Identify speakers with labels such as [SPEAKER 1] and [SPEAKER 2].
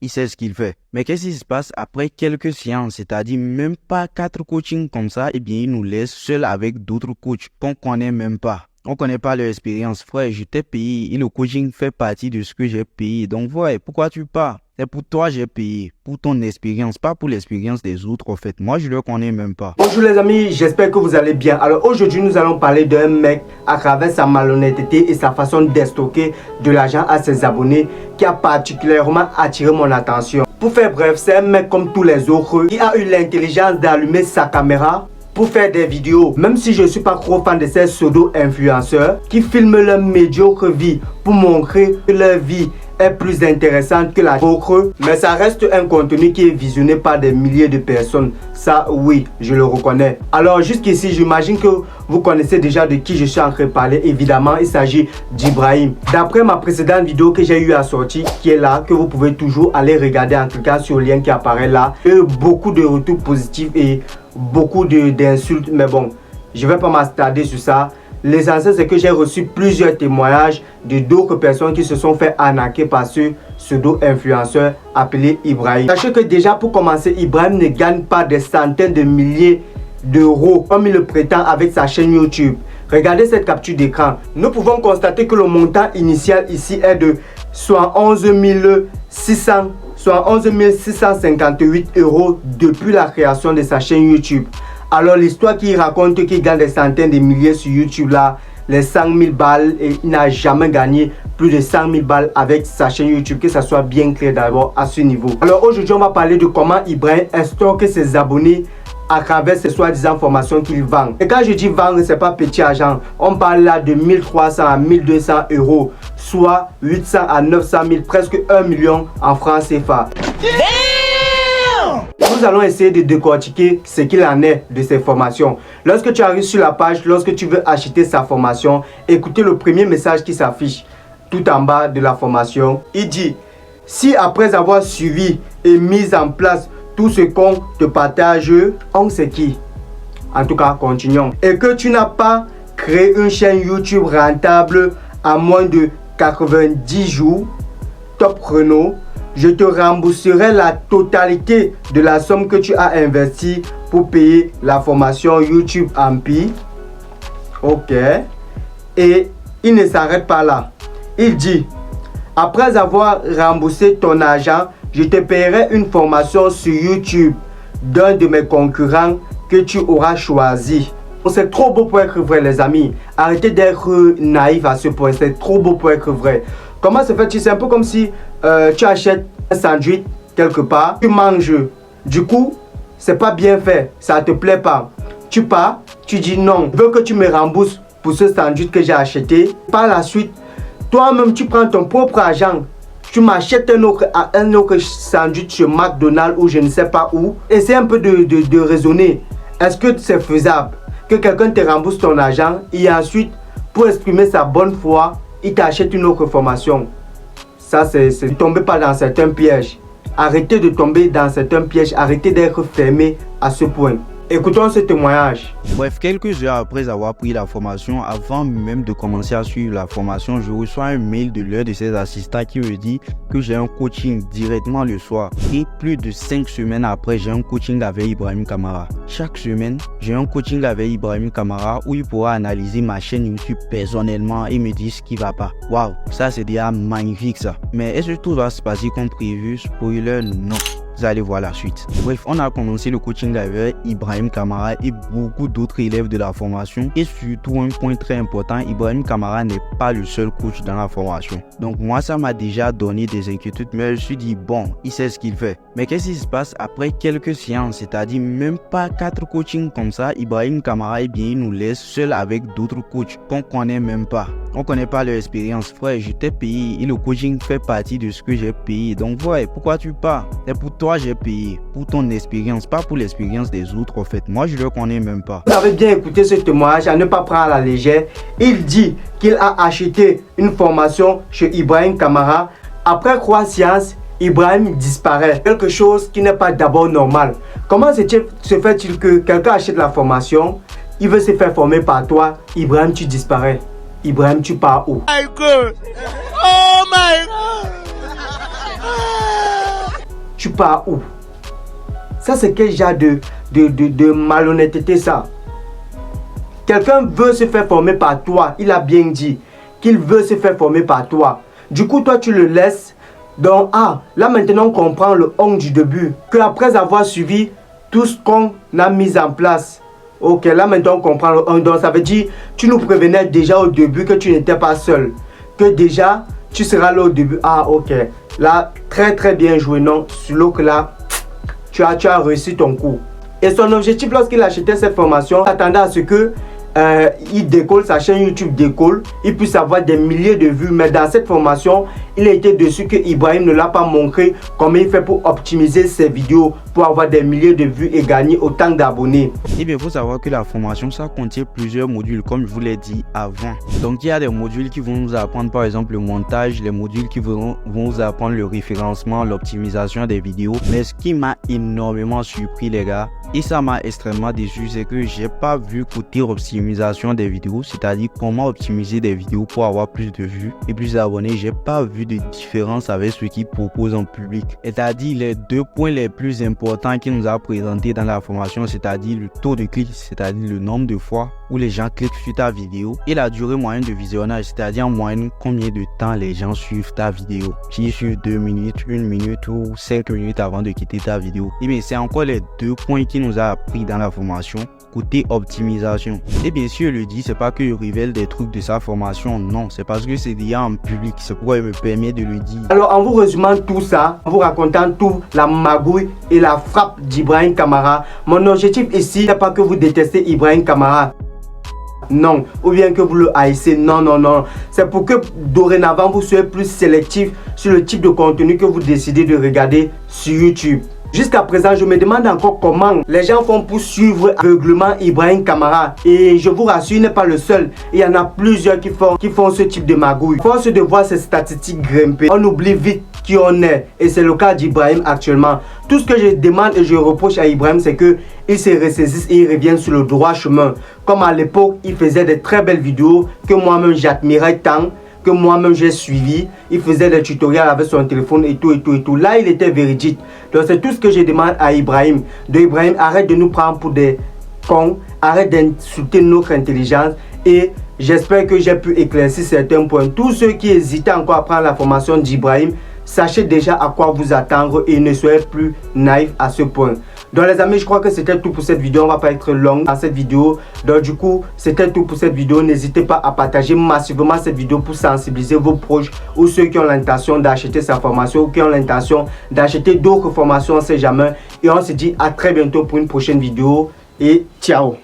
[SPEAKER 1] il sait ce qu'il fait. Mais qu'est-ce qui se passe après quelques séances, c'est-à-dire même pas 4 coachings comme ça, eh bien, il nous laisse seuls avec d'autres coachs qu'on connaît même pas. On connaît pas leur expérience, frère, je t'ai payé et le coaching fait partie de ce que j'ai payé. Donc, voilà, pourquoi tu pars? C'est pour toi j'ai payé, pour ton expérience, pas pour l'expérience des autres en fait. Moi, je le connais même pas.
[SPEAKER 2] Bonjour les amis, j'espère que vous allez bien. Alors aujourd'hui, nous allons parler d'un mec à travers sa malhonnêteté et sa façon d'extorquer de l'argent à ses abonnés qui a particulièrement attiré mon attention. Pour faire bref, c'est un mec comme tous les autres qui a eu l'intelligence d'allumer sa caméra pour faire des vidéos. Même si je ne suis pas trop fan de ces pseudo-influenceurs qui filment leur médiocre vie pour montrer que leur vie est plus intéressante que la vôtre, mais ça reste un contenu qui est visionné par des milliers de personnes. Ça, oui, je le reconnais. Alors jusqu'ici, j'imagine que vous connaissez déjà de qui je suis en train de parler. Évidemment, il s'agit d'Ibrahim. D'après ma précédente vidéo que j'ai eu à sortir, qui est là, que vous pouvez toujours aller regarder en cliquant sur le lien qui apparaît là, il y a eu beaucoup de retours positifs et beaucoup d'insultes, mais bon, je ne vais pas m'attarder sur ça. L'essentiel, c'est que j'ai reçu plusieurs témoignages de d'autres personnes qui se sont fait arnaquer par ce pseudo-influenceur appelé Ibrahim. Sachez que déjà pour commencer, Ibrahim ne gagne pas des centaines de milliers d'euros comme il le prétend avec sa chaîne YouTube. Regardez cette capture d'écran. Nous pouvons constater que le montant initial ici est de 11 658 euros depuis la création de sa chaîne YouTube. Alors l'histoire qu'il raconte qu'il gagne des centaines de milliers sur YouTube là, les 100 000 balles, et il n'a jamais gagné plus de 100 000 balles avec sa chaîne YouTube, que ça soit bien clair d'abord à ce niveau. Alors aujourd'hui on va parler de comment Ibrahim extorque ses abonnés à travers ces soi-disant formations qu'il vend. Et quand je dis vendre, c'est pas petit argent. On parle là de 1300 à 1200 euros, soit 800 à 900 000, presque 1 million en francs CFA. Nous allons essayer de décortiquer ce qu'il en est de ces formations. Lorsque tu arrives sur la page, lorsque tu veux acheter sa formation, écoutez le premier message qui s'affiche tout en bas de la formation. Il dit: si après avoir suivi et mis en place tout ce qu'on te partage, on sait qui. En tout cas, continuons. Et que tu n'as pas créé une chaîne YouTube rentable en moins de 90 jours, top chrono, je te rembourserai la totalité de la somme que tu as investie pour payer la formation YouTube Empire. Ok. Et il ne s'arrête pas là. Il dit: après avoir remboursé ton argent, je te paierai une formation sur YouTube d'un de mes concurrents que tu auras choisi. C'est trop beau pour être vrai, les amis. Arrêtez d'être naïf à ce point. C'est trop beau pour être vrai. Comment se fait-il? C'est un peu comme si tu achètes un sandwich quelque part, tu manges. Du coup, c'est pas bien fait, ça te plaît pas. Tu pars, tu dis non, je veux que tu me rembourses pour ce sandwich que j'ai acheté. Par la suite, toi-même, tu prends ton propre argent. Tu m'achètes un autre sandwich chez McDonald's ou je ne sais pas où. Essaie un peu de raisonner. Est-ce que c'est faisable que quelqu'un te rembourse ton argent et ensuite, pour exprimer sa bonne foi, il t'achète une autre formation? Ça, c'est ne tombez pas dans certains pièges. Arrêtez de tomber dans certains pièges. Arrêtez d'être fermé à ce point. Écoutons ce témoignage.
[SPEAKER 1] Bref, quelques heures après avoir pris la formation, avant même de commencer à suivre la formation, je reçois un mail de l'un de ses assistants qui me dit que j'ai un coaching directement le soir. Et plus de 5 semaines après, j'ai un coaching avec Ibrahim Kamara. Chaque semaine, j'ai un coaching avec Ibrahim Kamara où il pourra analyser ma chaîne YouTube personnellement et me dire ce qui va pas. Waouh, ça c'est déjà magnifique ça. Mais est-ce que tout va se passer comme prévu? Spoiler, non. Vous allez voir la suite. Bref, on a commencé le coaching avec Ibrahim Kamara et beaucoup d'autres élèves de la formation. Et surtout, un point très important, Ibrahim Kamara n'est pas le seul coach dans la formation. Donc moi, ça m'a déjà donné des inquiétudes, mais je me suis dit, bon, il sait ce qu'il fait. Mais qu'est-ce qui se passe après quelques séances, c'est-à-dire même pas 4 coachings comme ça, Ibrahim Kamara, eh bien, il nous laisse seuls avec d'autres coachs qu'on connaît même pas. On connaît pas leur expérience, frère, je t'ai payé et le coaching fait partie de ce que j'ai payé. Donc voilà, pourquoi tu pars? C'est pour toi j'ai payé, pour ton expérience, pas pour l'expérience des autres en fait. Moi je le connais même pas.
[SPEAKER 2] Vous avez bien écouté ce témoignage, à ne pas prendre à la légère. Il dit qu'il a acheté une formation chez Ibrahim Kamara. Après 3 séances, Ibrahim disparaît. Quelque chose qui n'est pas d'abord normal. Comment se fait-il que quelqu'un achète la formation, il veut se faire former par toi, Ibrahim tu disparais? Ibrahim tu pars où?
[SPEAKER 3] Oh my God!
[SPEAKER 2] tu pars où? Ça, c'est quel genre de malhonnêteté ça? Quelqu'un veut se faire former par toi. Il a bien dit qu'il veut se faire former par toi. Du coup, toi, tu le laisses. Donc, là maintenant, on comprend le on du début. Qu'après avoir suivi tout ce qu'on a mis en place. Ok, là maintenant, on comprend le on. Donc, ça veut dire, tu nous prévenais déjà au début que tu n'étais pas seul. Que déjà, tu seras là au début. Ok. Là, très bien joué. Non, sur l'eau que là, tu as réussi ton coup. Et son objectif lorsqu'il achetait cette formation, attendait à ce que il décolle, sa chaîne YouTube décolle, il puisse avoir des milliers de vues. Mais dans cette formation, il a été dessus que Ibrahim ne l'a pas montré comment il fait pour optimiser ses vidéos pour avoir des milliers de vues et gagner autant d'abonnés.
[SPEAKER 1] Eh bien, il faut savoir que la formation, ça contient plusieurs modules, comme je vous l'ai dit avant. Donc, il y a des modules qui vont nous apprendre, par exemple, le montage, les modules qui vont vous apprendre le référencement, l'optimisation des vidéos. Mais ce qui m'a énormément surpris, les gars, et ça m'a extrêmement déçu, c'est que j'ai pas vu côté optimisation des vidéos, c'est-à-dire comment optimiser des vidéos pour avoir plus de vues et plus d'abonnés. J'ai pas vu de différence avec ce qu'ils proposent en public. C'est-à-dire les deux points les plus importants qu'il nous a présentés dans la formation, c'est-à-dire le taux de clic, c'est-à-dire le nombre de fois où les gens cliquent sur ta vidéo, et la durée moyenne de visionnage, c'est-à-dire en moyenne combien de temps les gens suivent ta vidéo. Si sur 2 minutes, 1 minute ou 5 minutes avant de quitter ta vidéo. Et bien, c'est encore les deux points qu'il nous a appris dans la formation côté optimisation. Et bien sûr, il le dit, c'est pas qu'il révèle des trucs de sa formation, non, c'est parce que c'est déjà en public, c'est pourquoi il me permet de le dire.
[SPEAKER 2] Alors, en vous résumant tout ça, en vous racontant tout la magouille et la frappe d'Ibrahim Kamara, mon objectif ici n'est pas que vous détestez Ibrahim Kamara. Non, ou bien que vous le haïssez, non. C'est pour que dorénavant vous soyez plus sélectif sur le type de contenu que vous décidez de regarder sur YouTube. Jusqu'à présent, je me demande encore comment les gens font pour suivre aveuglement Ibrahim Kamara. Et je vous rassure, il n'est pas le seul. Il y en a plusieurs qui font ce type de magouille. Force de voir ces statistiques grimper, on oublie vite qui on est. Et c'est le cas d'Ibrahim actuellement. Tout ce que je demande et je reproche à Ibrahim, c'est qu'il se ressaisisse et il revienne sur le droit chemin. Comme à l'époque, il faisait de très belles vidéos que moi-même j'admirais tant, que moi-même j'ai suivi. Il faisait des tutoriels avec son téléphone et tout. Là, il était véridique. Donc, c'est tout ce que je demande à Ibrahim. Ibrahim, arrête de nous prendre pour des cons. Arrête d'insulter notre intelligence. Et j'espère que j'ai pu éclaircir certains points. Tous ceux qui hésitaient encore à prendre la formation d'Ibrahim, sachez déjà à quoi vous attendre et ne soyez plus naïfs à ce point. Donc les amis, je crois que c'était tout pour cette vidéo. On va pas être long dans cette vidéo. Donc du coup, c'était tout pour cette vidéo. N'hésitez pas à partager massivement cette vidéo pour sensibiliser vos proches ou ceux qui ont l'intention d'acheter sa formation ou qui ont l'intention d'acheter d'autres formations, on ne sait jamais. Et on se dit à très bientôt pour une prochaine vidéo. Et ciao!